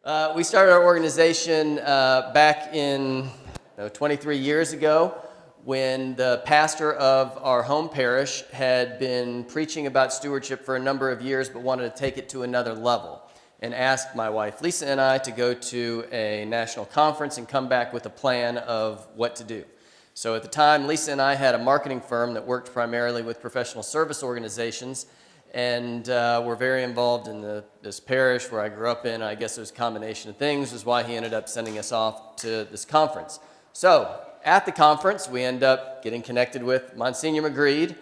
We started our organization back in 23 years ago when the pastor of our home parish had been preaching about stewardship for a number of years but wanted to take it to another level and asked my wife Lisa and I to go to a national conference and come back with a plan of what to do. So at the time, Lisa and I had a marketing firm that worked primarily with professional service organizations, and we're very involved in this parish where I grew up in. I guess it was a combination of things, is why he ended up sending us off to this conference. So at the conference, we end up getting connected with Msgr McGread,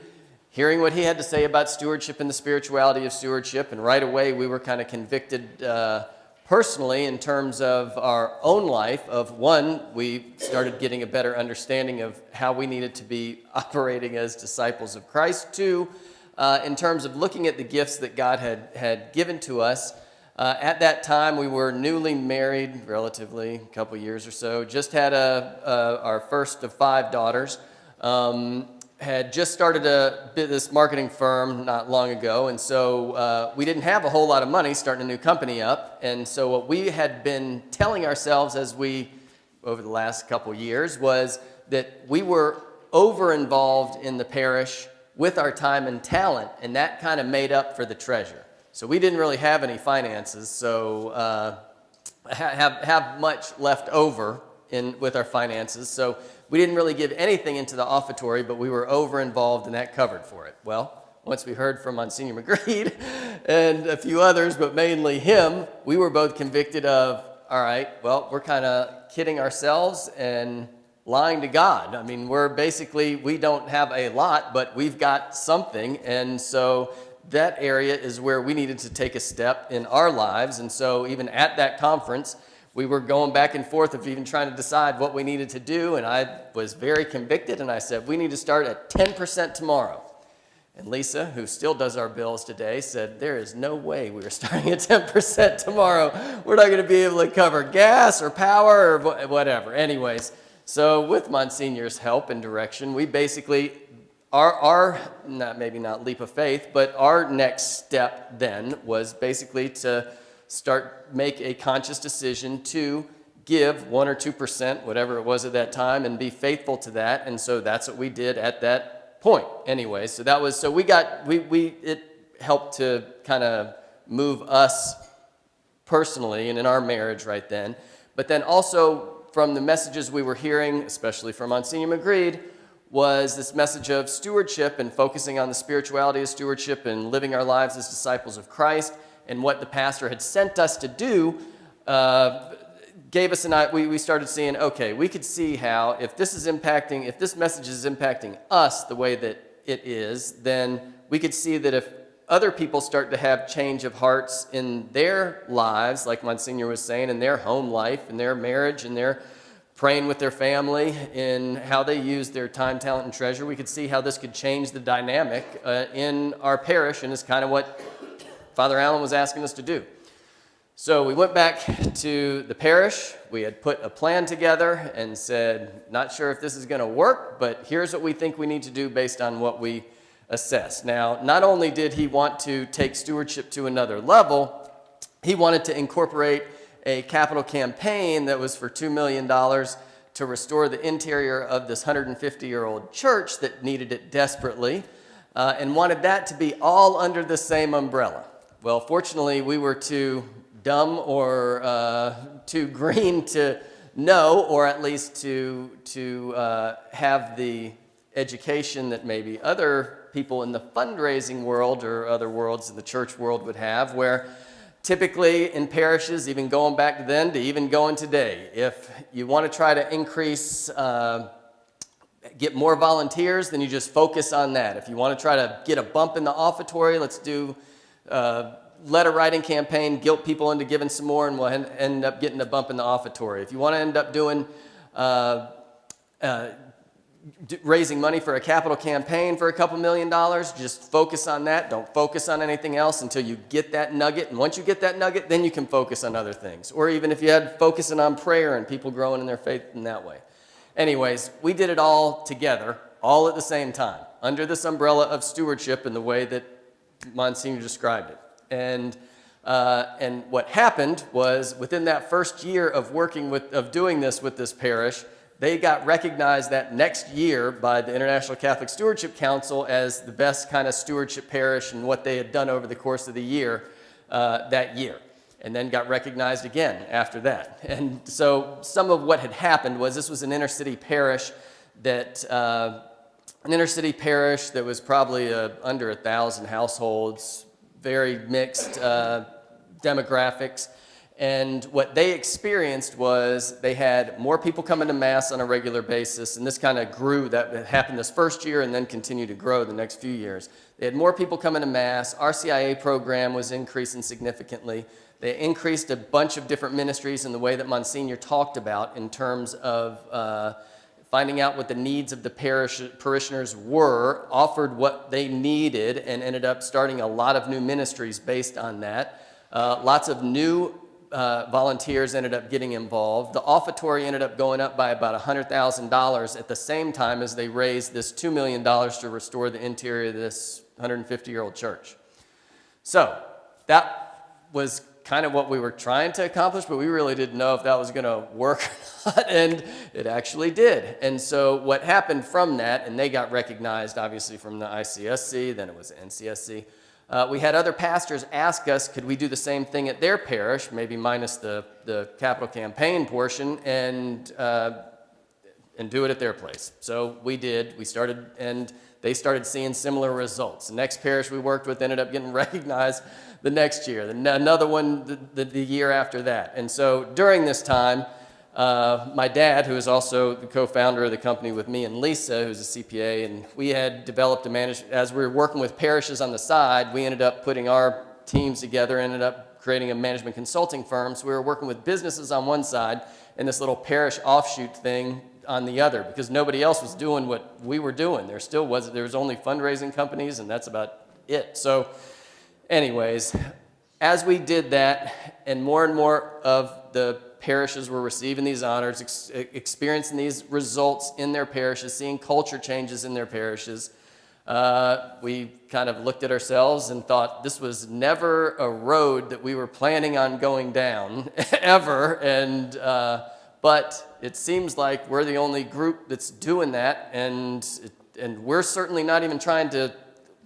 hearing what he had to say about stewardship and the spirituality of stewardship, and right away we were kind of convicted personally in terms of our own life of, one, we started getting a better understanding of how we needed to be operating as disciples of Christ. Two, in terms of looking at the gifts that God had given to us. At that time, we were newly married, relatively, a couple years or so, just had our first of 5 daughters, had just started this marketing firm not long ago, and so we didn't have a whole lot of money starting a new company up, and so what we had been telling ourselves over the last couple years, was that we were over-involved in the parish with our time and talent, and that kind of made up for the treasure. So we didn't really have any finances, so have much left over with our finances, so we didn't really give anything into the offertory, but we were over-involved, and that covered for it. Well, once we heard from Msgr McGread and a few others, but mainly him, we were both convicted of, all right, well, we're kind of kidding ourselves and lying to God. I mean, we don't have a lot, but we've got something, and so that area is where we needed to take a step in our lives. And so even at that conference, we were going back and forth of even trying to decide what we needed to do, and I was very convicted, and I said, we need to start at 10% tomorrow. And Lisa, who still does our bills today, said, there is no way we are starting at 10% tomorrow. We're not going to be able to cover gas or power or whatever. Anyways, so with Msgr's help and direction, we basically, maybe not leap of faith, but our next step then was basically to make a conscious decision to give 1 or 2%, whatever it was at that time, and be faithful to that. And so that's what we did at that point. Anyway, so it helped to kind of move us personally and in our marriage right then. But then also from the messages we were hearing, especially from Msgr McGread, was this message of stewardship and focusing on the spirituality of stewardship and living our lives as disciples of Christ. And what the pastor had sent us to do gave us we started seeing, okay, we could see how if this message is impacting us the way that it is, then we could see that if other people start to have change of hearts in their lives, like Msgr was saying, in their home life, in their marriage, in their praying with their family, in how they use their time, talent, and treasure, we could see how this could change the dynamic in our parish, and is kind of what Father Allen was asking us to do. So we went back to the parish. We had put a plan together and said, not sure if this is going to work, but here's what we think we need to do based on what we assess. Now, not only did he want to take stewardship to another level, he wanted to incorporate a capital campaign that was for $2 million to restore the interior of this 150-year-old church that needed it desperately, and wanted that to be all under the same umbrella. Well, fortunately, we were too dumb or too green to know, or at least to have the education that maybe other people in the fundraising world or other worlds in the church world would have, where typically in parishes, even going back then to even going today, if you want to try to increase, get more volunteers, then you just focus on that. If you want to try to get a bump in the offertory, let's do letter writing campaign, guilt people into giving some more, and we'll end up getting a bump in the offertory. If you want to end up doing raising money for a capital campaign for a couple $1 million, just focus on that. Don't focus on anything else until you get that nugget. And once you get that nugget, then you can focus on other things. Or even if you had focusing on prayer and people growing in their faith in that way. Anyways, we did it all together, all at the same time, under this umbrella of stewardship in the way that Msgr described it. And And what happened was within that first year of doing this with this parish, they got recognized that next year by the International Catholic Stewardship Council as the best kind of stewardship parish and what they had done over the course of the year that year, and then got recognized again after that. And so some of what had happened was this was an inner city parish that was probably under 1,000 households, very mixed demographics. And what they experienced was they had more people coming to Mass on a regular basis, and this kind of grew. That happened this first year and then continued to grow the next few years. They had more people coming to Mass. RCIA program was increasing significantly. They increased a bunch of different ministries in the way that Monsignor talked about in terms of finding out what the needs of the parishioners were, offered what they needed, and ended up starting a lot of new ministries based on that. Lots of new volunteers ended up getting involved. The offertory ended up going up by about $100,000 at the same time as they raised this $2 million to restore the interior of this 150-year-old church. So that was kind of what we were trying to accomplish, but we really didn't know if that was going to work or not, and it actually did. And so what happened from that, and they got recognized obviously from the ICSC, then it was NCSC, we had other pastors ask us, could we do the same thing at their parish, maybe minus the capital campaign portion, and do it at their place. So we did. We started, and they started seeing similar results. The next parish we worked with ended up getting recognized the next year, another one the year after that. And so during this time, my dad, who is also the co-founder of the company with me and Lisa, who's a CPA, and we had developed as we were working with parishes on the side, we ended up putting our teams together, ended up creating a management consulting firm. So we were working with businesses on one side and this little parish offshoot thing on the other, because nobody else was doing what we were doing. There was only fundraising companies, and that's about it. So anyways, as we did that, and more of the parishes were receiving these honors, experiencing these results in their parishes, seeing culture changes in their parishes, we kind of looked at ourselves and thought this was never a road that we were planning on going down ever. And but it seems like we're the only group that's doing that, and we're certainly not even trying to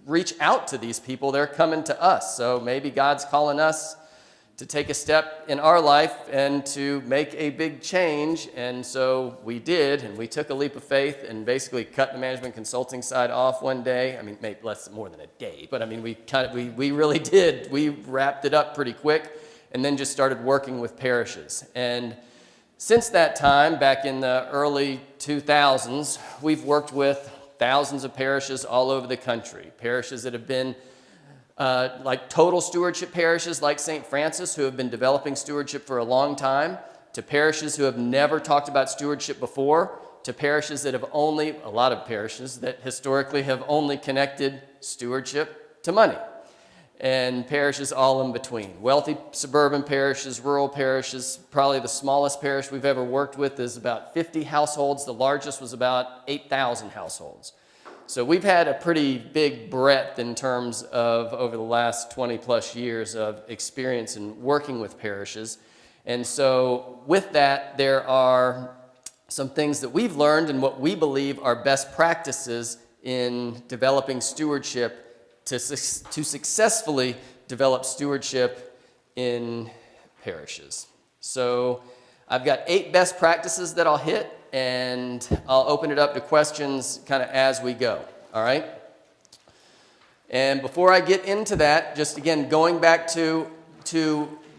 reach out to these people. They're coming to us. So maybe God's calling us to take a step in our life and to make a big change. And so we did, and we took a leap of faith and basically cut the management consulting side off one day. I mean, maybe more than a day, but I mean, we really did. We wrapped it up pretty quick and then just started working with parishes. And since that time, back in the early 2000s, we've worked with thousands of parishes all over the country. Parishes that have been like total stewardship parishes like St. Francis, who have been developing stewardship for a long time, to parishes who have never talked about stewardship before, to parishes that a lot of parishes that historically have only connected stewardship to money, and parishes all in between. Wealthy suburban parishes, rural parishes. Probably the smallest parish we've ever worked with is about 50 households. The largest was about 8,000 households. So we've had a pretty big breadth in terms of over the last 20 plus years of experience in working with parishes. And so with that, there are some things that we've learned and what we believe are best practices in developing stewardship to successfully develop stewardship in parishes. So I've got 8 best practices that I'll hit, and I'll open it up to questions kind of as we go, all right? And before I get into that, just again, going back to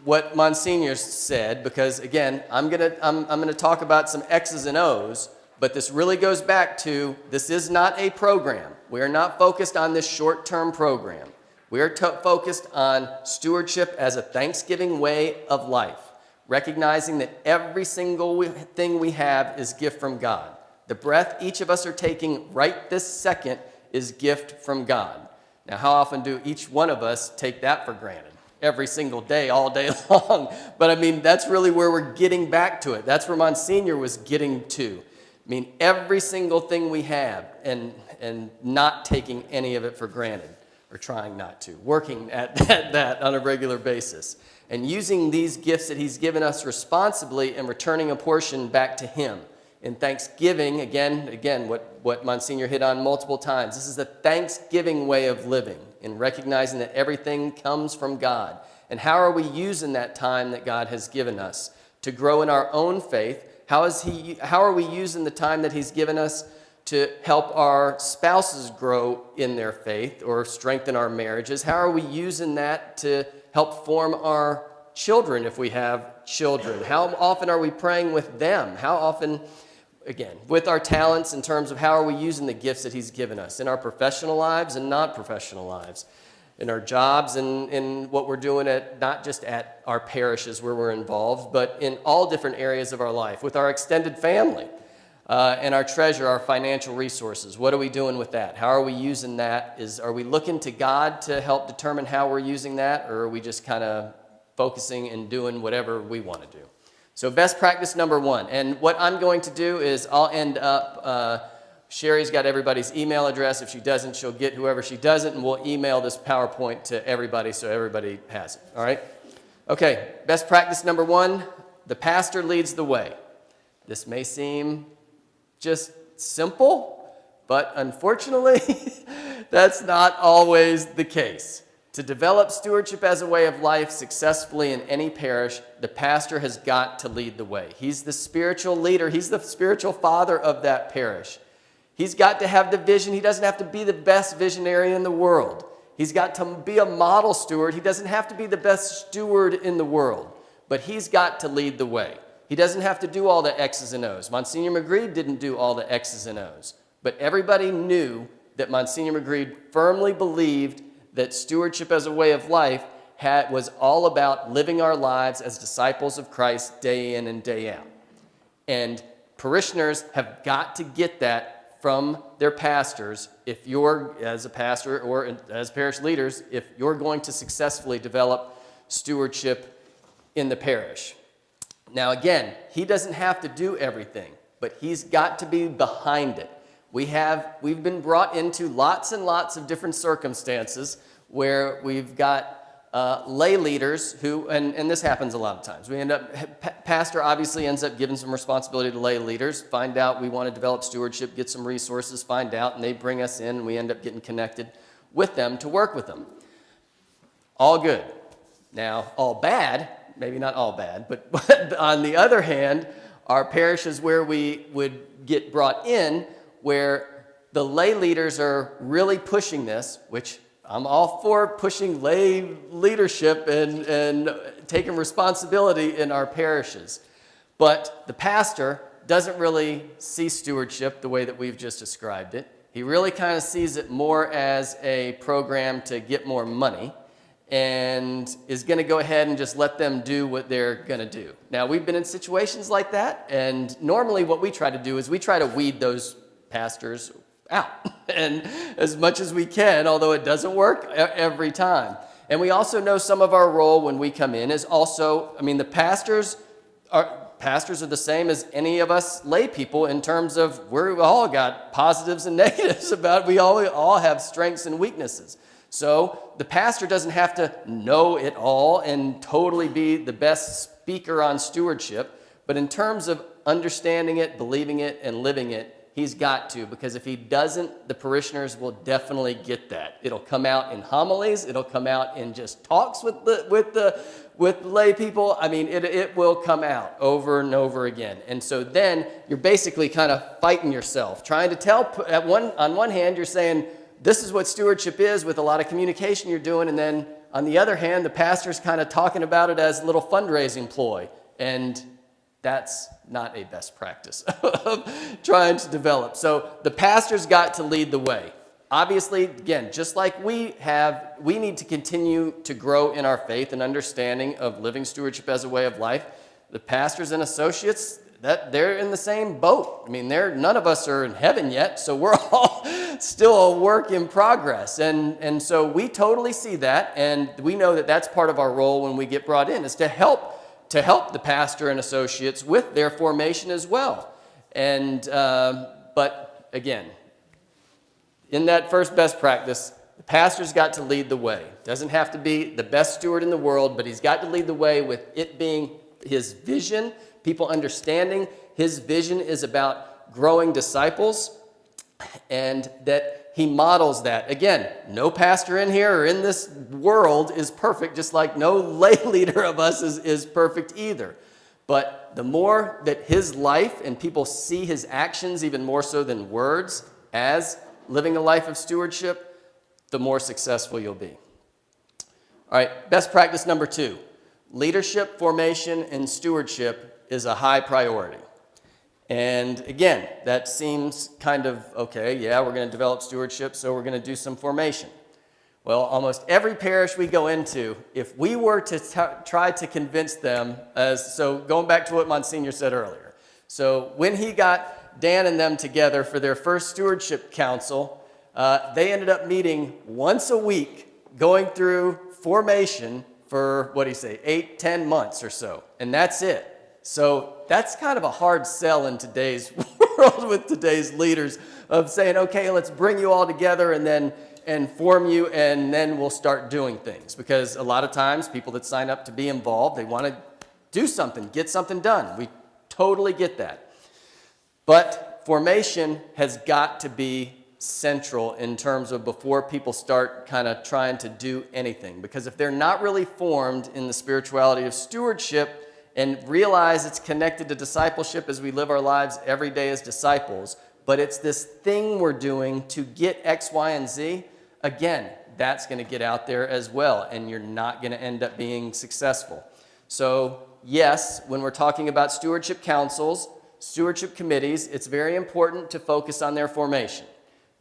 what Monsignor said, because again, I'm gonna talk about some X's and O's, but this really goes back to, this is not a program. We are not focused on this short-term program. We are focused on stewardship as a Thanksgiving way of life, recognizing that every single thing we have is gift from God. The breath each of us are taking right this second is gift from God. Now, how often do each one of us take that for granted? Every single day, all day long. But I mean, that's really where we're getting back to it. That's where Monsignor was getting to. I mean, every single thing we have, and not taking any of it for granted. or trying not to, working at that on a regular basis, and using these gifts that he's given us responsibly and returning a portion back to him. In thanksgiving, again, what Monsignor hit on multiple times, this is the thanksgiving way of living, in recognizing that everything comes from God. And how are we using that time that God has given us to grow in our own faith? How are we using the time that he's given us to help our spouses grow in their faith or strengthen our marriages? How are we using that to help form our children if we have children? How often are we praying with them? How often, again, with our talents in terms of how are we using the gifts that he's given us in our professional lives and non-professional lives, in our jobs and in what we're doing at not just at our parishes where we're involved, but in all different areas of our life, with our extended family and our treasure, our financial resources. What are we doing with that? How are we using that? Are we looking to God to help determine how we're using that, or are we just kind of focusing and doing whatever we want to do? So best practice number one. And what I'm going to do is I'll end up, Sherry's got everybody's email address. If she doesn't, she'll get whoever she doesn't, and we'll email this PowerPoint to everybody so everybody has it. All right? Okay, best practice number one, the pastor leads the way. This may seem just simple, but unfortunately, that's not always the case. To develop stewardship as a way of life successfully in any parish, the pastor has got to lead the way. He's the spiritual leader. He's the spiritual father of that parish. He's got to have the vision. He doesn't have to be the best visionary in the world. He's got to be a model steward. He doesn't have to be the best steward in the world, but he's got to lead the way. He doesn't have to do all the X's and O's. Monsignor McGread didn't do all the X's and O's, but everybody knew that Monsignor McGread firmly believed that stewardship as a way of life was all about living our lives as disciples of Christ day in and day out. And parishioners have got to get that from their pastors if you're, as a pastor or as parish leaders, if you're going to successfully develop stewardship in the parish. Now again, he doesn't have to do everything, but he's got to be behind it. We've been brought into lots and lots of different circumstances where we've got lay leaders who, and this happens a lot of times. We end up, pastor obviously ends up giving some responsibility to lay leaders, find out we want to develop stewardship, get some resources, find out, and they bring us in, and we end up getting connected with them to work with them. All good. Now, all bad, maybe not all bad, but on the other hand, our parishes where we would get brought in, where the lay leaders are really pushing this, which I'm all for pushing lay leadership and taking responsibility in our parishes. But the pastor doesn't really see stewardship the way that we've just described it. He really kind of sees it more as a program to get more money and is going to go ahead and just let them do what they're going to do. Now, we've been in situations like that, and normally what we try to do is we try to weed those pastors out and as much as we can, although it doesn't work every time. And we also know some of our role when we come in is also, the pastors are the same as any of us lay people in terms of we've all got positives and negatives about it. We all have strengths and weaknesses. So the pastor doesn't have to know it all and totally be the best speaker on stewardship, but in terms of understanding it, believing it, and living it, he's got to, because if he doesn't, the parishioners will definitely get that. It'll come out in homilies. It'll come out in just talks with lay people. It will come out over and over again. And so then you're basically kind of fighting yourself, trying to tell, on one hand, you're saying, this is what stewardship is with a lot of communication you're doing. And then on the other hand, the pastor's kind of talking about it as a little fundraising ploy. And that's not a best practice of trying to develop. So the pastor's got to lead the way. Obviously, again, just like we need to continue to grow in our faith and understanding of living stewardship as a way of life. The pastors and associates, they're in the same boat. None of us are in heaven yet, so we're all still a work in progress. And so we totally see that, and we know that that's part of our role when we get brought in, is to help the pastor and associates with their formation as well. And but again, in that first best practice, The pastor's got to lead the way. Doesn't have to be the best steward in the world, but he's got to lead the way with it being his vision, people understanding his vision is about growing disciples, and that he models that. Again, no pastor in here or in this world is perfect, just like no lay leader of us is perfect either. But the more that his life and people see his actions, even more so than words, as living a life of stewardship, the more successful you'll be. All right, best practice number 2. Leadership, formation, and stewardship is a high priority. And again, that seems kind of, okay, yeah, we're going to develop stewardship, so we're going to do some formation. Well, almost every parish we go into, if we were to try to convince them, so going back to what Monsignor said earlier. So when he got Dan and them together for their first stewardship council, they ended up meeting once a week, going through formation for, 8-10 months or so. And that's it. So that's kind of a hard sell in today's world with today's leaders of saying, okay, let's bring you all together and form you, and then we'll start doing things. Because a lot of times people that sign up to be involved, they want to do something, get something done. We totally get that. But formation has got to be central in terms of before people start kind of trying to do anything. Because if they're not really formed in the spirituality of stewardship and realize it's connected to discipleship as we live our lives every day as disciples, but it's this thing we're doing to get X, Y, and Z, again, that's going to get out there as well, and you're not going to end up being successful. So yes, when we're talking about stewardship councils, stewardship committees, it's very important to focus on their formation.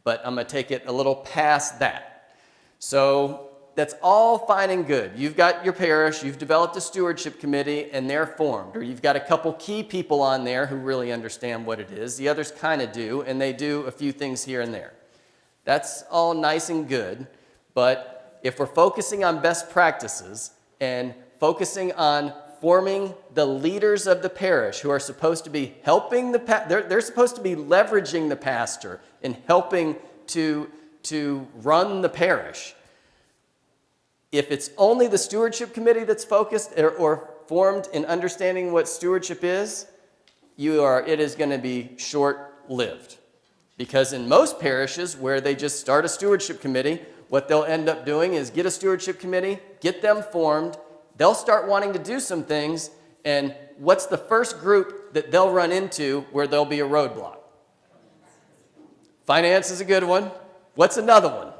But I'm going to take it a little past that. So that's all fine and good. You've got your parish, you've developed a stewardship committee, and they're formed. Or you've got a couple key people on there who really understand what it is. The others kind of do, and they do a few things here and there. That's all nice and good. But if we're focusing on best practices and focusing on forming the leaders of the parish who are supposed to be helping they're supposed to be leveraging the pastor and helping to run the parish. If it's only the stewardship committee that's focused or formed in understanding what stewardship is, it is going to be short-lived. Because in most parishes where they just start a stewardship committee, what they'll end up doing is get a stewardship committee, get them formed, they'll start wanting to do some things, and what's the first group that they'll run into where there'll be a roadblock? Finance is a good one. What's another one?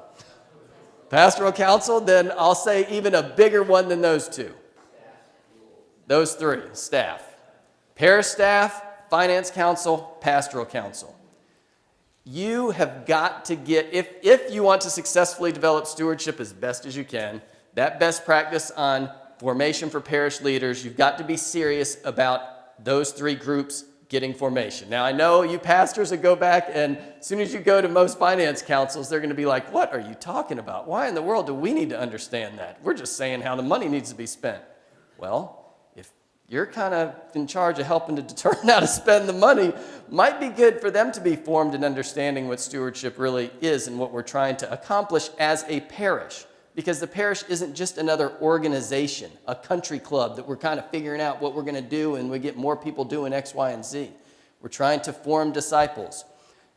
Pastoral council, then I'll say even a bigger one than those two. Those 3, staff. Parish staff, finance council, pastoral council. You have got to get, if you want to successfully develop stewardship as best as you can, that best practice on formation for parish leaders, you've got to be serious about those 3 groups getting formation. Now, I know you pastors that go back, and as soon as you go to most finance councils, they're going to be like, what are you talking about? Why in the world do we need to understand that? We're just saying how the money needs to be spent. Well, if you're kind of in charge of helping to determine how to spend the money, might be good for them to be formed in understanding what stewardship really is and what we're trying to accomplish as a parish. Because the parish isn't just another organization, a country club that we're kind of figuring out what we're going to do and we get more people doing X, Y, and Z. We're trying to form disciples.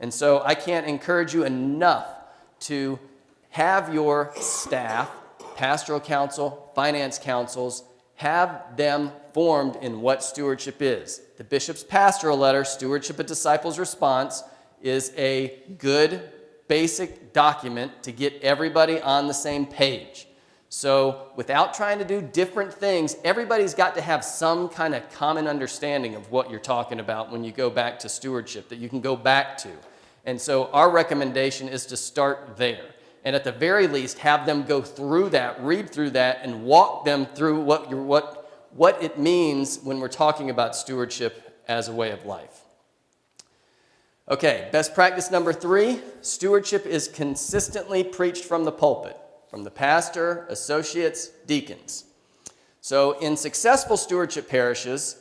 And so I can't encourage you enough to have your staff, pastoral council, finance councils, have them formed in what stewardship is. The bishop's pastoral letter, Stewardship a Disciple's Response, is a good basic document to get everybody on the same page. So without trying to do different things, everybody's got to have some kind of common understanding of what you're talking about when you go back to stewardship that you can go back to. And so our recommendation is to start there. And at the very least, have them go through that, read through that, and walk them through what it means when we're talking about stewardship as a way of life. Okay, best practice number 3, stewardship is consistently preached from the pulpit, from the pastor, associates, deacons. So in successful stewardship parishes,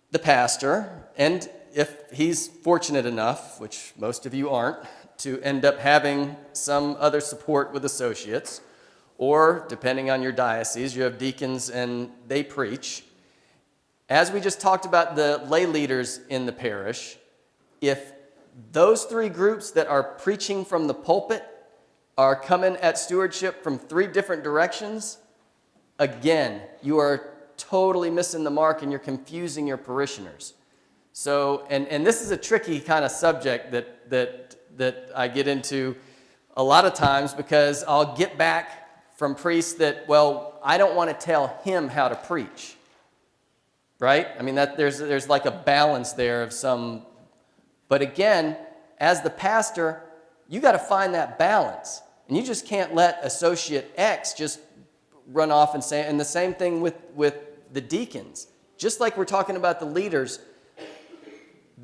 the pastor, and if he's fortunate enough, which most of you aren't, to end up having some other support with associates, or depending on your diocese, you have deacons and they preach. As we just talked about the lay leaders in the parish, if those three groups that are preaching from the pulpit are coming at stewardship from three different directions, again, you are totally missing the mark and you're confusing your parishioners. So, and this is a tricky kind of subject that I get into a lot of times, because I'll get back from priests that, well, I don't want to tell him how to preach, right? I mean, that there's like a balance there of some, but again, as the pastor, you got to find that balance, and you just can't let associate X just run off and say, and the same thing with the deacons. Just like we're talking about the leaders,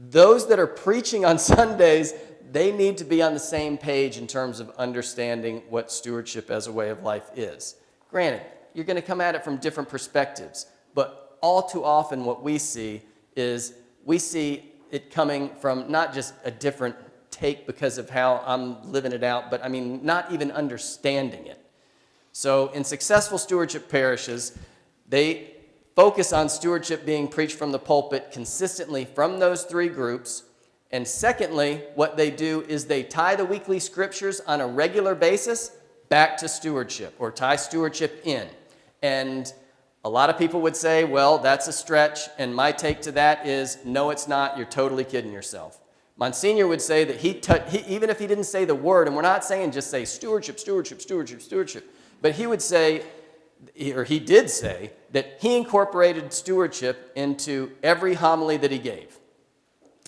those that are preaching on Sundays, they need to be on the same page in terms of understanding what stewardship as a way of life is. Granted, you're going to come at it from different perspectives, but all too often what we see is we see it coming from not just a different take because of how I'm living it out, but I mean, not even understanding it. So in successful stewardship parishes, they focus on stewardship being preached from the pulpit consistently from those three groups. And secondly, what they do is they tie the weekly scriptures on a regular basis back to stewardship, or tie stewardship in. And a lot of people would say, well, that's a stretch. And my take to that is, no, it's not. You're totally kidding yourself. Msgr would say that he even if he didn't say the word, and we're not saying just say stewardship, stewardship, stewardship, stewardship, but he would say, or he did say, that he incorporated stewardship into every homily that he gave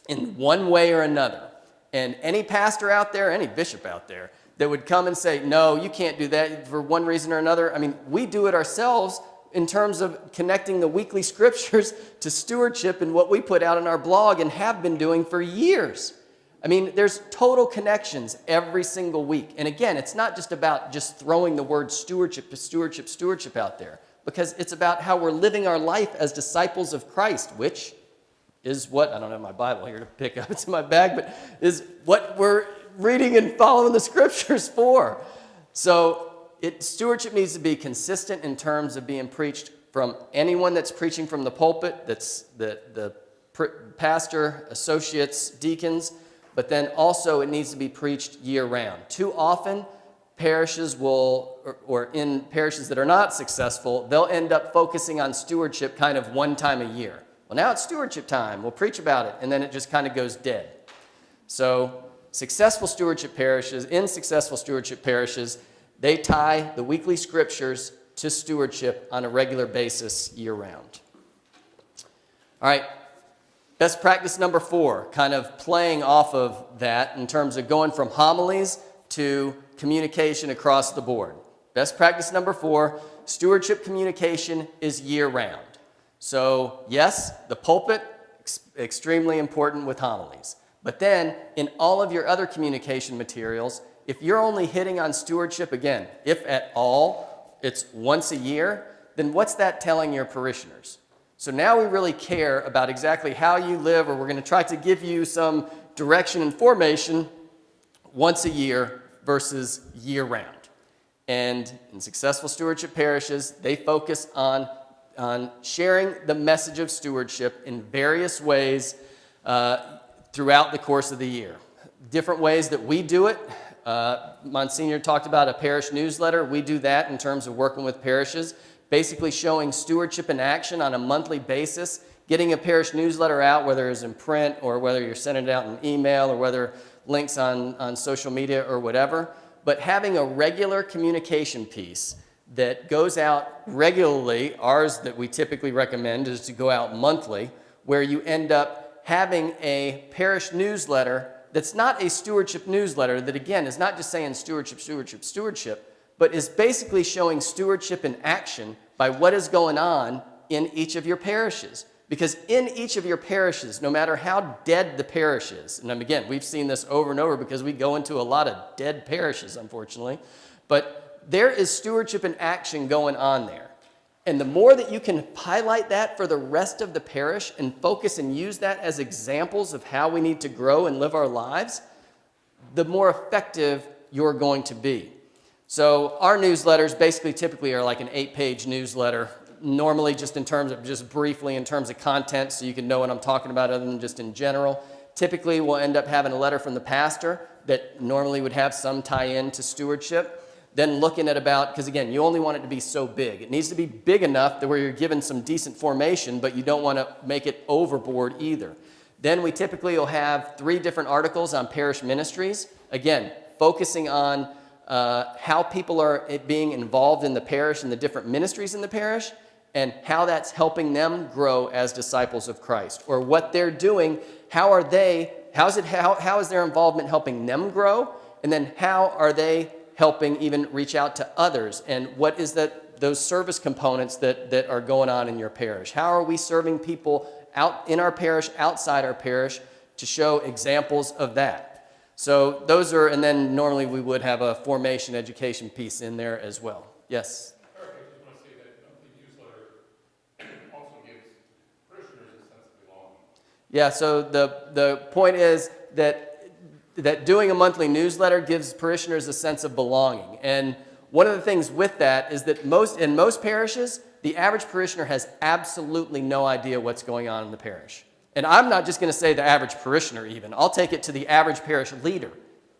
in one way or another. And any pastor out there, any bishop out there that would come and say, no, you can't do that for one reason or another. I mean, we do it ourselves in terms of connecting the weekly scriptures to stewardship and what we put out on our blog and have been doing for years. I mean, there's total connections every single week. And again, it's not just about just throwing the word stewardship to stewardship out there, because it's about how we're living our life as disciples of Christ, which is what, I don't have my Bible here to pick up, it's in my bag, but is what we're reading and following the scriptures for. So stewardship needs to be consistent in terms of being preached from anyone that's preaching from the pulpit, that's the pastor, associates, deacons, but then also it needs to be preached year-round. Too often, parishes will, or in parishes that are not successful, they'll end up focusing on stewardship kind of one time a year. Well, now it's stewardship time. We'll preach about it, and then it just kind of goes dead. So successful stewardship parishes, they tie the weekly scriptures to stewardship on a regular basis year-round. All right, best practice number 4, kind of playing off of that in terms of going from homilies to communication across the board. Best practice number 4, stewardship communication is year-round. So yes, the pulpit, extremely important with homilies. But then in all of your other communication materials, if you're only hitting on stewardship, again, if at all, it's once a year, then what's that telling your parishioners? So now we really care about exactly how you live, or we're going to try to give you some direction and formation once a year versus year-round. And in successful stewardship parishes, they focus on sharing the message of stewardship in various ways throughout the course of the year. Different ways that we do it. Msgr talked about a parish newsletter. We do that in terms of working with parishes, basically showing stewardship in action on a monthly basis, getting a parish newsletter out, whether it's in print or whether you're sending it out in email or whether links on social media or whatever, but having a regular communication piece that goes out regularly. Ours that we typically recommend is to go out monthly, where you end up having a parish newsletter that's not a stewardship newsletter, that again is not just saying stewardship, stewardship, stewardship, but is basically showing stewardship in action by what is going on in each of your parishes. Because in each of your parishes, no matter how dead the parish is, and again, we've seen this over and over because we go into a lot of dead parishes, unfortunately, but there is stewardship in action going on there. And the more that you can highlight that for the rest of the parish and focus and use that as examples of how we need to grow and live our lives, the more effective you're going to be. So our newsletters basically typically are like an 8-page newsletter, normally just in terms of just briefly in terms of content so you can know what I'm talking about other than just in general. Typically we'll end up having a letter from the pastor that normally would have some tie-in to stewardship. Then looking at about, because again, you only want it to be so big. It needs to be big enough that where you're given some decent formation, but you don't want to make it overboard either. Then we typically will have 3 different articles on parish ministries. Again, focusing on how people are being involved in the parish and the different ministries in the parish and how that's helping them grow as disciples of Christ, or what they're doing, how is their involvement helping them grow, and then how are they helping even reach out to others, and what is those service components that are going on in your parish. How are we serving people out in our parish, outside our parish, to show examples of that? So those are, and then normally we would have a formation education piece in there as well. Yes? I just want to say that monthly newsletter also gives parishioners a sense of belonging. Yeah, so the point is that doing a monthly newsletter gives parishioners a sense of belonging. And one of the things with that is that in most parishes, the average parishioner has absolutely no idea what's going on in the parish. And I'm not just going to say the average parishioner even. I'll take it to the average parish leader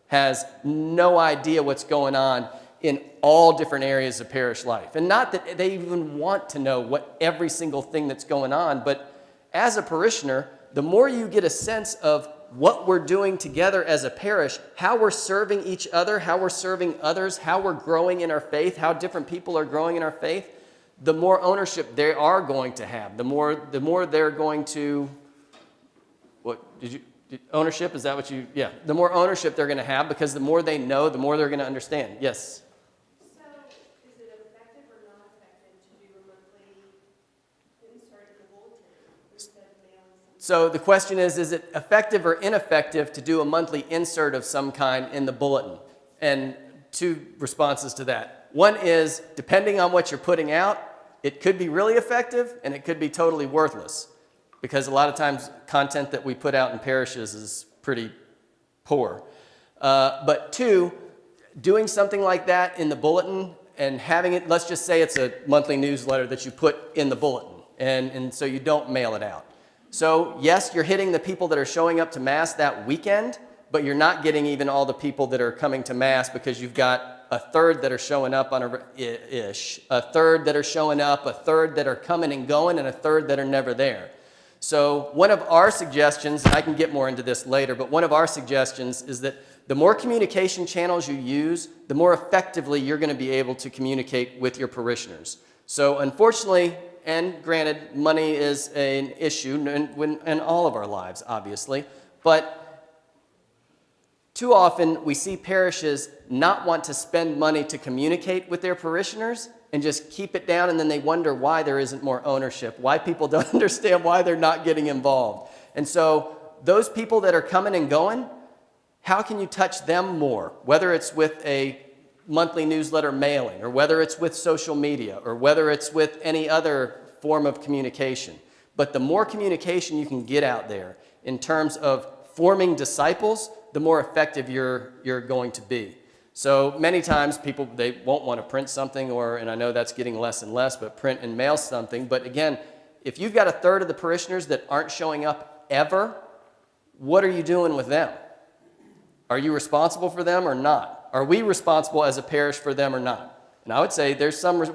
has no idea what's going on in all different areas of parish life. And not that they even want to know what every single thing that's going on, but as a parishioner, the more you get a sense of what we're doing together as a parish, how we're serving each other, how we're serving others, how we're growing in our faith, how different people are growing in our faith, the more ownership they are going to have, the more they're going to, ownership, is that what you, yeah, the more ownership they're going to have, because the more they know, the more they're going to understand. Yes? So, is it effective or not effective to do a monthly insert in the bulletin instead of mailing something? So the question is it effective or ineffective to do a monthly insert of some kind in the bulletin? And 2 responses to that. One is, depending on what you're putting out, it could be really effective and it could be totally worthless. Because a lot of times content that we put out in parishes is pretty poor. But 2, doing something like that in the bulletin and having it, let's just say it's a monthly newsletter that you put in the bulletin, and so you don't mail it out. So yes, you're hitting the people that are showing up to Mass that weekend, but you're not getting even all the people that are coming to Mass, because you've got a third that are showing up a third that are showing up, a third that are coming and going, and a third that are never there. So one of our suggestions, and I can get more into this later, but one of our suggestions is that the more communication channels you use, the more effectively you're going to be able to communicate with your parishioners. So unfortunately, and granted, money is an issue in all of our lives, obviously, but too often we see parishes not want to spend money to communicate with their parishioners and just keep it down, and then they wonder why there isn't more ownership, why people don't understand why they're not getting involved. And so those people that are coming and going, how can you touch them more? Whether it's with a monthly newsletter mailing, or whether it's with social media, or whether it's with any other form of communication. But the more communication you can get out there in terms of forming disciples, the more effective you're going to be. So many times people, they won't want to print something, and I know that's getting less and less, but print and mail something. But again, if you've got a third of the parishioners that aren't showing up ever, what are you doing with them? Are you responsible for them or not? Are we responsible as a parish for them or not? And I would say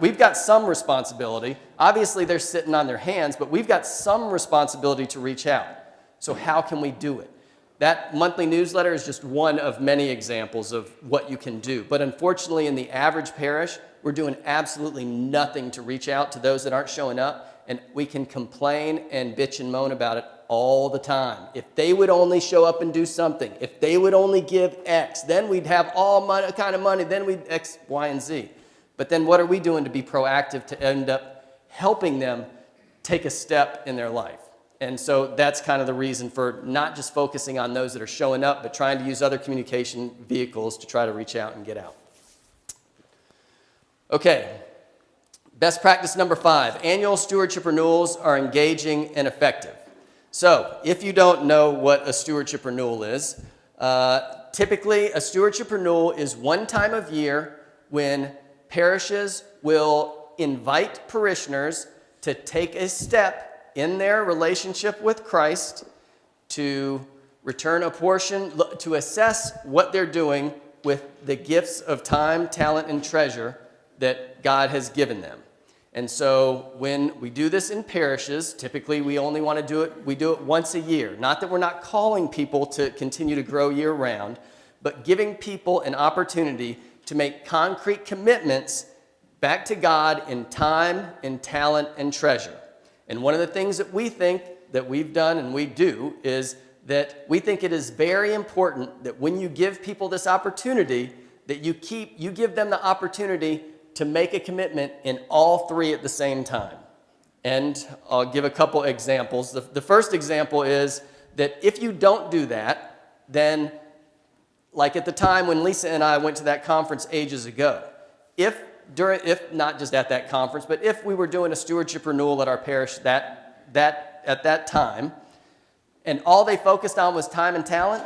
we've got some responsibility. Obviously they're sitting on their hands, but we've got some responsibility to reach out. So how can we do it? That monthly newsletter is just one of many examples of what you can do. But unfortunately, in the average parish, we're doing absolutely nothing to reach out to those that aren't showing up, and we can complain and bitch and moan about it all the time. If they would only show up and do something, if they would only give X, then we'd have all kind of money, then we'd X, Y, and Z. But then what are we doing to be proactive to end up helping them take a step in their life? And so that's kind of the reason for not just focusing on those that are showing up, but trying to use other communication vehicles to try to reach out and get out. Okay, best practice number 5, annual stewardship renewals are engaging and effective. So if you don't know what a stewardship renewal is, Typically, a stewardship renewal is one time of year when parishes will invite parishioners to take a step in their relationship with Christ to return a portion, to assess what they're doing with the gifts of time, talent, and treasure that God has given them. And so when we do this in parishes, typically we only want to do it once a year. Not that we're not calling people to continue to grow year round, but giving people an opportunity to make concrete commitments back to God in time, in talent, and treasure. And one of the things that we think that we've done and we do is that we think it is very important that when you give people this opportunity, that you give them the opportunity to make a commitment in all three at the same time. And I'll give a couple examples. The first example is that if you don't do that, then like at the time when Lisa and I went to that conference ages ago, if not just at that conference, but if we were doing a stewardship renewal at our parish at that time, and all they focused on was time and talent,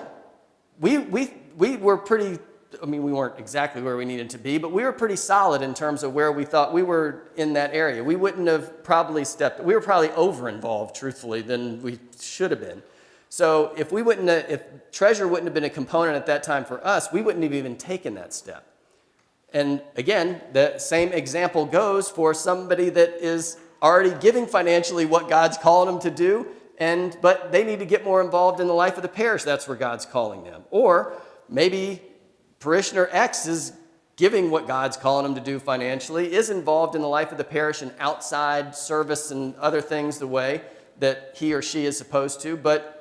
we were pretty, we weren't exactly where we needed to be, but we were pretty solid in terms of where we thought we were in that area. We wouldn't have probably we were probably over-involved, truthfully, than we should have been. So if treasure wouldn't have been a component at that time for us, we wouldn't have even taken that step. And again, the same example goes for somebody that is already giving financially what God's calling them to do, but they need to get more involved in the life of the parish. That's where God's calling them. Or maybe parishioner X is giving what God's calling them to do financially, is involved in the life of the parish and outside service and other things the way that he or she is supposed to, but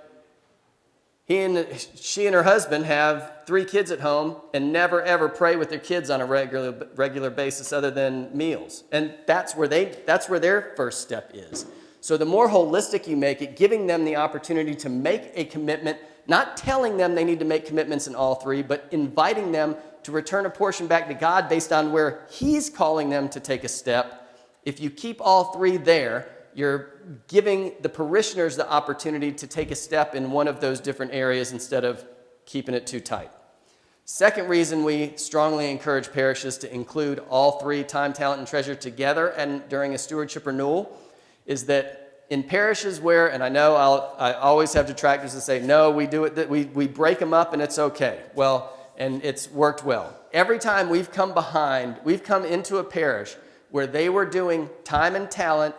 she and her husband have 3 kids at home and never ever pray with their kids on a regular basis other than meals. And that's where their first step is. So the more holistic you make it, giving them the opportunity to make a commitment, not telling them they need to make commitments in all 3, but inviting them to return a portion back to God based on where He's calling them to take a step. If you keep all 3 there, you're giving the parishioners the opportunity to take a step in one of those different areas instead of keeping it too tight. Second reason we strongly encourage parishes to include all 3, time, talent, and treasure, together and during a stewardship renewal is that in parishes where, and I know I always have detractors that say, no, we do it, we break them up and it's okay. Well, and it's worked well. Every time we've come into a parish where they were doing time and talent,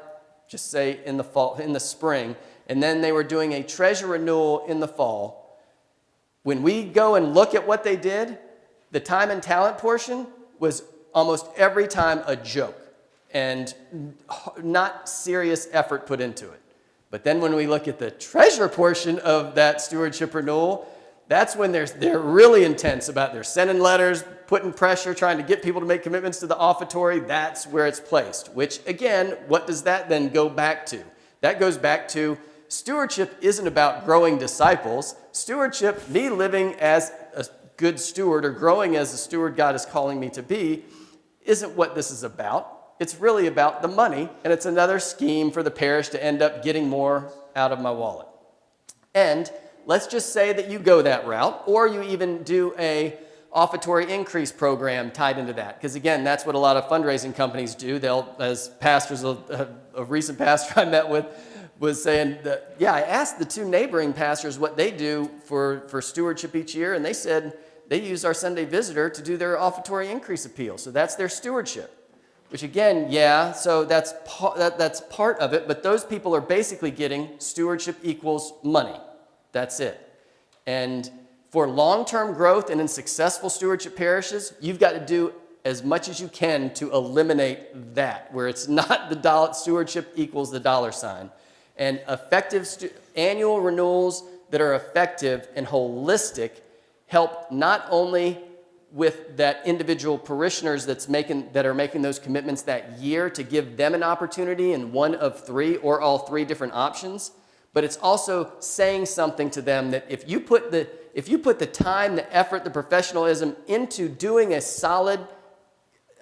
just say in the spring, and then they were doing a treasure renewal in the fall. When we go and look at what they did, the time and talent portion was almost every time a joke and not serious effort put into it. But then when we look at the treasure portion of that stewardship renewal, that's when they're really intense about their sending letters, putting pressure, trying to get people to make commitments to the offertory. That's where it's placed, which again, what does that then go back to? That goes back to stewardship isn't about growing disciples. Stewardship, me living as a good steward or growing as the steward God is calling me to be, isn't what this is about. It's really about the money, and it's another scheme for the parish to end up getting more out of my wallet. And let's just say that you go that route, or you even do a offertory increase program tied into that. Because again, that's what a lot of fundraising companies do. They'll, as pastors, a recent pastor I met with was saying that, I asked the 2 neighboring pastors what they do for stewardship each year, and they said they use our Sunday visitor to do their offertory increase appeal. So that's their stewardship. Which again, so that's part of it, but those people are basically getting stewardship equals money. That's it. And for long-term growth and in successful stewardship parishes, you've got to do as much as you can to eliminate that, where it's not the dollar stewardship equals the dollar sign. And effective annual renewals that are effective and holistic help not only with that individual parishioners that are making those commitments that year to give them an opportunity in one of 3 or all 3 different options, but it's also saying something to them that if you put the time, the effort, the professionalism into doing a solid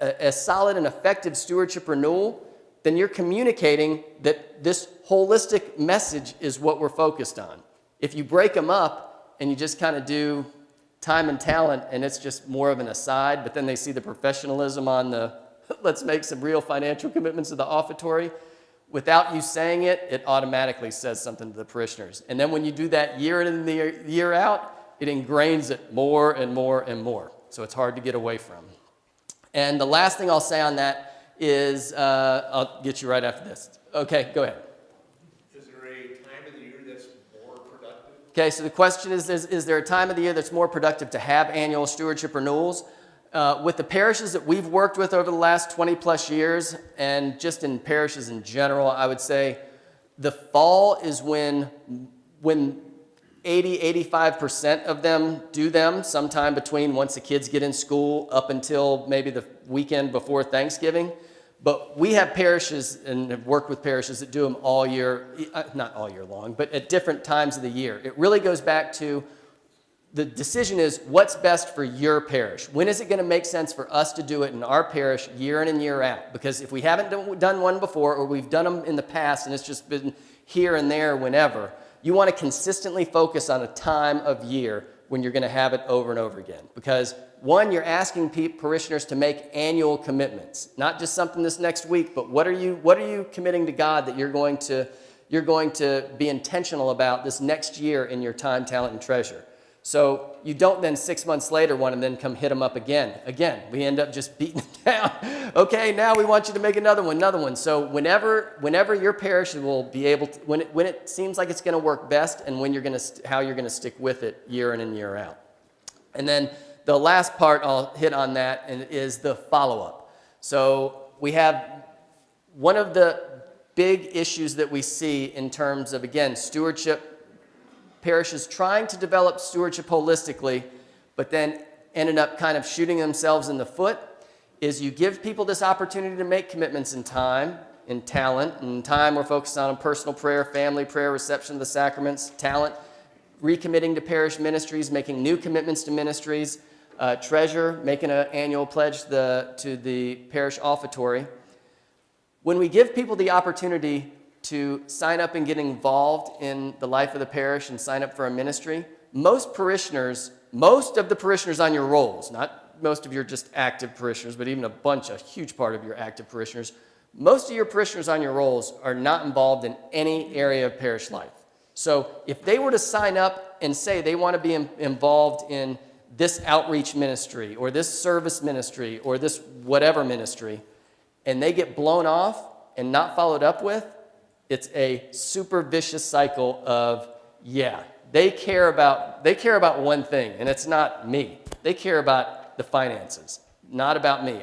and effective stewardship renewal, then you're communicating that this holistic message is what we're focused on. If you break them up and you just kind of do time and talent, and it's just more of an aside, but then they see the professionalism on the let's make some real financial commitments to the offertory. Without you saying it, it automatically says something to the parishioners. And then when you do that year in and year out, it ingrains it more and more and more. So it's hard to get away from. And the last thing I'll say on that is, I'll get you right after this. Okay, go ahead. Is there a time of the year that's more productive? Okay, so the question is there a time of the year that's more productive to have annual stewardship renewals? With the parishes that we've worked with over the last 20 plus years, and just in parishes in general, I would say the fall is when 80-85% of them do them sometime between once the kids get in school up until maybe the weekend before Thanksgiving. But we have parishes and have worked with parishes that do them all year, not all year long, but at different times of the year. It really goes back to the decision is what's best for your parish. When is it going to make sense for us to do it in our parish year in and year out? Because if we haven't done one before, or we've done them in the past and it's just been here and there whenever, you want to consistently focus on a time of year when you're going to have it over and over again. Because one, you're asking parishioners to make annual commitments, not just something this next week, but what are you committing to God that you're going to be intentional about this next year in your time, talent, and treasure. So you don't then 6 months later want to then come hit them up again. Again, we end up just beating it down. Okay, now we want you to make another one. So whenever your parish will be able to, when it seems like it's going to work best, and when how you're going to stick with it year in and year out. And then the last part I'll hit on that is the follow-up. So we have one of the big issues that we see in terms of, again, stewardship. Parishes trying to develop stewardship holistically, but then ended up kind of shooting themselves in the foot, is you give people this opportunity to make commitments in time, in talent. In time, we're focused on personal prayer, family prayer, reception of the sacraments. Talent, recommitting to parish ministries, making new commitments to ministries. Treasure, making an annual pledge to the parish offertory. When we give people the opportunity to sign up and get involved in the life of the parish and sign up for a ministry, most of the parishioners on your rolls, not most of your just active parishioners, but even a huge part of your active parishioners, most of your parishioners on your rolls are not involved in any area of parish life. So if they were to sign up and say they want to be involved in this outreach ministry or this service ministry or this whatever ministry, and they get blown off and not followed up with, it's a super vicious cycle of, they care about one thing, and it's not me. They care about the finances, not about me.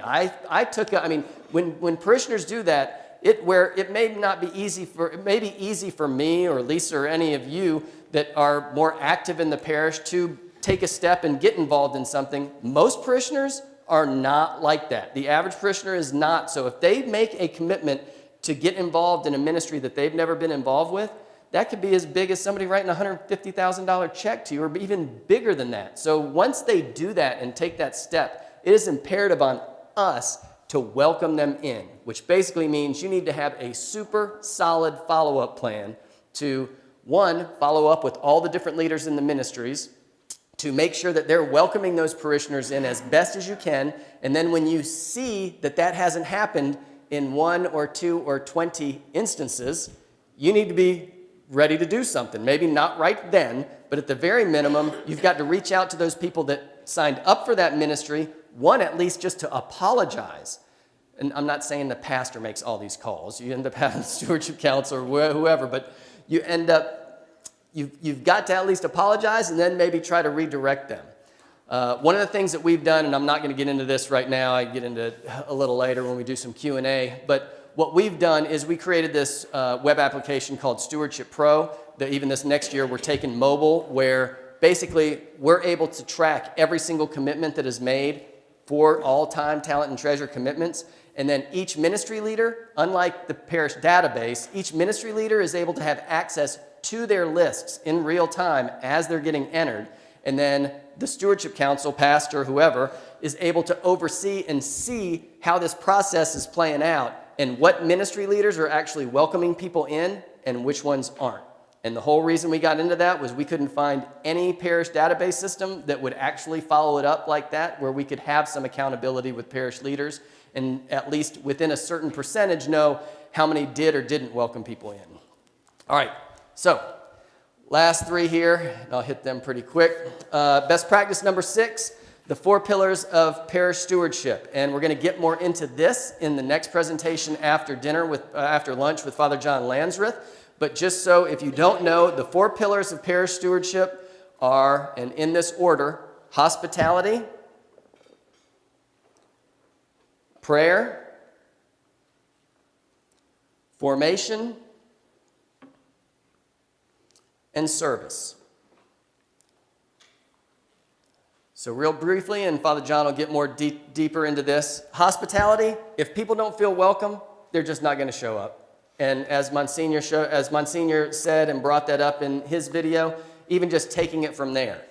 When parishioners do that, it may be easy for me or Lisa or any of you that are more active in the parish to take a step and get involved in something. Most parishioners are not like that. The average parishioner is not. So if they make a commitment to get involved in a ministry that they've never been involved with, that could be as big as somebody writing a $150,000 check to you, or even bigger than that. So once they do that and take that step, it is imperative on us to welcome them in, which basically means you need to have a super solid follow-up plan to, one, follow up with all the different leaders in the ministries, to make sure that they're welcoming those parishioners in as best as you can, and then when you see that hasn't happened in 1 or 2 or 20 instances, you need to be ready to do something. Maybe not right then, but at the very minimum, you've got to reach out to those people that signed up for that ministry, one, at least just to apologize. And I'm not saying the pastor makes all these calls. You end up having stewardship council or whoever, but you end up, you've got to at least apologize and then maybe try to redirect them. One of the things that we've done, and I'm not going to get into this right now, I get into it a little later when we do some Q&A, but what we've done is we created this web application called Stewardship Pro that even this next year we're taking mobile, where basically we're able to track every single commitment that is made for all time, talent, and treasure commitments. And then each ministry leader, unlike the parish database, each ministry leader is able to have access to their lists in real time as they're getting entered. And then the stewardship council, pastor, whoever, is able to oversee and see how this process is playing out and what ministry leaders are actually welcoming people in and which ones aren't. And the whole reason we got into that was we couldn't find any parish database system that would actually follow it up like that, where we could have some accountability with parish leaders and at least within a certain percentage know how many did or didn't welcome people in. All right, so last three here, and I'll hit them pretty quick. Best practice number 6, the 4 pillars of parish stewardship. And we're going to get more into this in the next presentation after dinner, after lunch with Father John Lansrith. But just so if you don't know, the 4 pillars of parish stewardship are, and in this order, hospitality, prayer, formation, and service. So real briefly, and Father John will get more deeper into this, hospitality, if people don't feel welcome, they're just not going to show up. And as Monsignor said and brought that up in his video, even just taking it from there.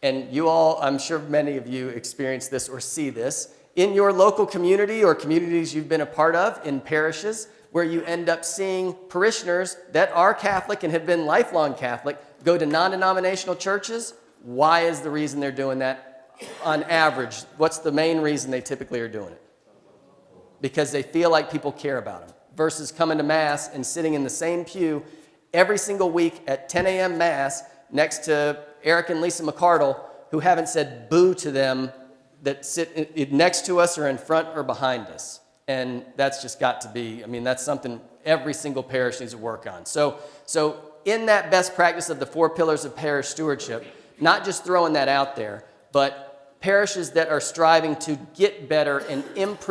And you all, I'm sure many of you experience this or see this in your local community or communities you've been a part of in parishes, where you end up seeing parishioners that are Catholic and have been lifelong Catholic go to non-denominational churches. Why is the reason they're doing that? On average, what's the main reason they typically are doing it? Because they feel like people care about them, versus coming to Mass and sitting in the same pew every single week at 10 a.m. Mass next to Eric and Lisa McArdle, who haven't said boo to them that sit next to us or in front or behind us. And that's just got to be, that's something every single parish needs to work on. So in that best practice of the 4 pillars of parish stewardship, not just throwing that out there, but parishes that are striving to get better and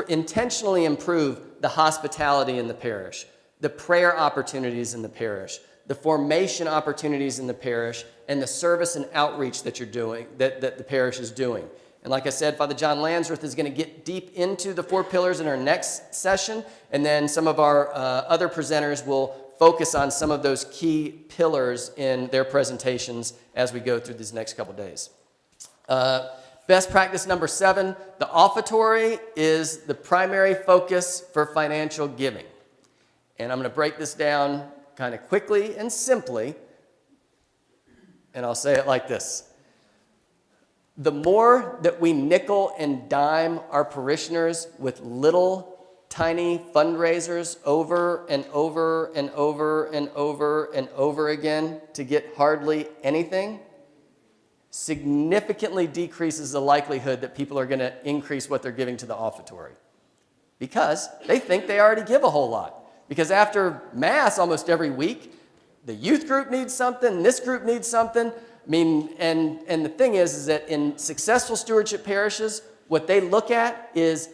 intentionally improve the hospitality in the parish, the prayer opportunities in the parish, the formation opportunities in the parish, and the service and outreach that you're doing, that the parish is doing. And like I said, Father John Lansrith is going to get deep into the 4 pillars in our next session, and then some of our other presenters will focus on some of those key pillars in their presentations as we go through these next couple days. Best practice number 7, the offertory is the primary focus for financial giving. And I'm going to break this down kind of quickly and simply, and I'll say it like this. The more that we nickel and dime our parishioners with little tiny fundraisers over and over and over and over and over again to get hardly anything, significantly decreases the likelihood that people are going to increase what they're giving to the offertory, because they think they already give a whole lot. Because after Mass almost every week, the youth group needs something, this group needs something. And the thing is that in successful stewardship parishes, what they look at is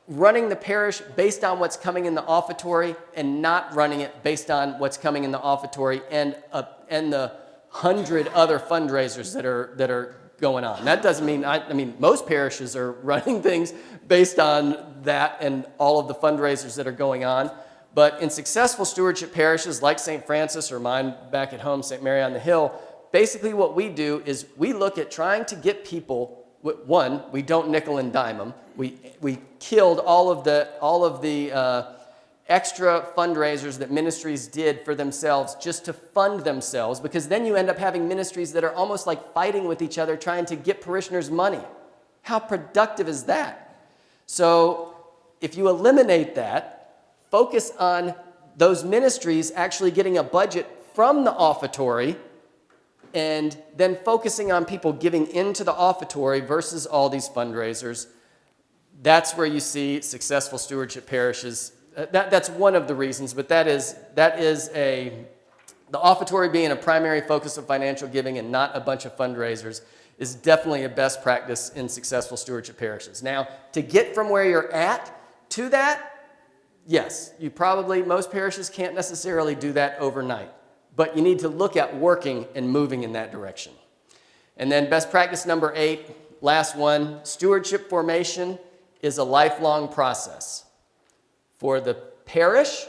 running the parish based on what's coming in the offertory and not running it based on what's coming in the offertory and the 100 other fundraisers that are going on. That doesn't mean, most parishes are running things based on that and all of the fundraisers that are going on. But in successful stewardship parishes like St. Francis or mine back at home, St. Mary on the Hill, basically what we do is we look at trying to get people, one, we don't nickel and dime them. We killed all of the extra fundraisers that ministries did for themselves just to fund themselves, because then you end up having ministries that are almost like fighting with each other trying to get parishioners money. How productive is that? So if you eliminate that, focus on those ministries actually getting a budget from the offertory and then focusing on people giving into the offertory versus all these fundraisers, that's where you see successful stewardship parishes. That's one of the reasons, but the offertory being a primary focus of financial giving and not a bunch of fundraisers is definitely a best practice in successful stewardship parishes. Now, to get from where you're at to that, yes, most parishes can't necessarily do that overnight, but you need to look at working and moving in that direction. And then best practice number 8, last one, stewardship formation is a lifelong process for the parish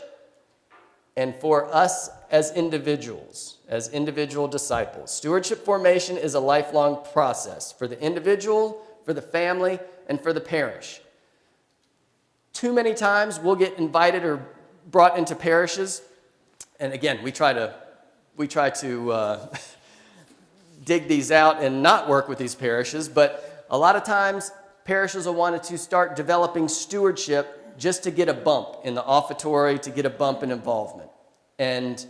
and for us as individuals, as individual disciples. Stewardship formation is a lifelong process for the individual, for the family, and for the parish. Too many times we'll get invited or brought into parishes, and again, we try to we try to dig these out and not work with these parishes, but a lot of times parishes will want to start developing stewardship just to get a bump in the offertory, to get a bump in involvement. And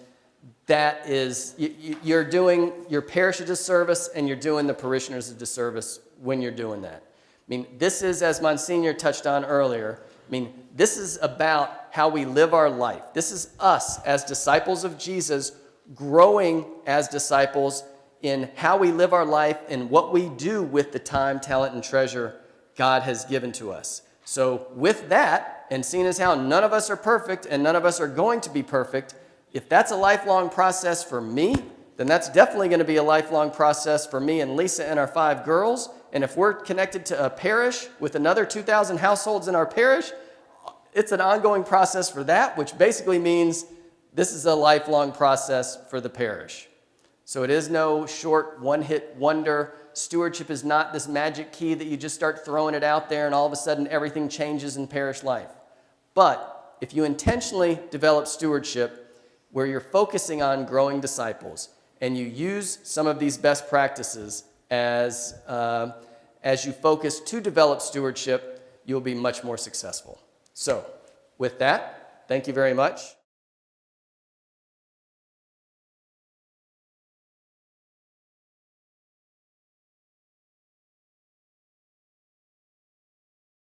that is, you're doing your parish a disservice and you're doing the parishioners a disservice when you're doing that. I mean, this is, as Monsignor touched on earlier, I mean, this is about how we live our life. This is us as disciples of Jesus growing as disciples in how we live our life and what we do with the time, talent, and treasure God has given to us. So with that, and seeing as how none of us are perfect and none of us are going to be perfect, if that's a lifelong process for me, then that's definitely going to be a lifelong process for me and Lisa and our 5 girls. And if we're connected to a parish with another 2,000 households in our parish, it's an ongoing process for that, which basically means this is a lifelong process for the parish. So it is no short one-hit wonder. Stewardship is not this magic key that you just start throwing it out there and all of a sudden everything changes in parish life. But if you intentionally develop stewardship where you're focusing on growing disciples and you use some of these best practices as you focus to develop stewardship, you'll be much more successful. So with that, thank you very much.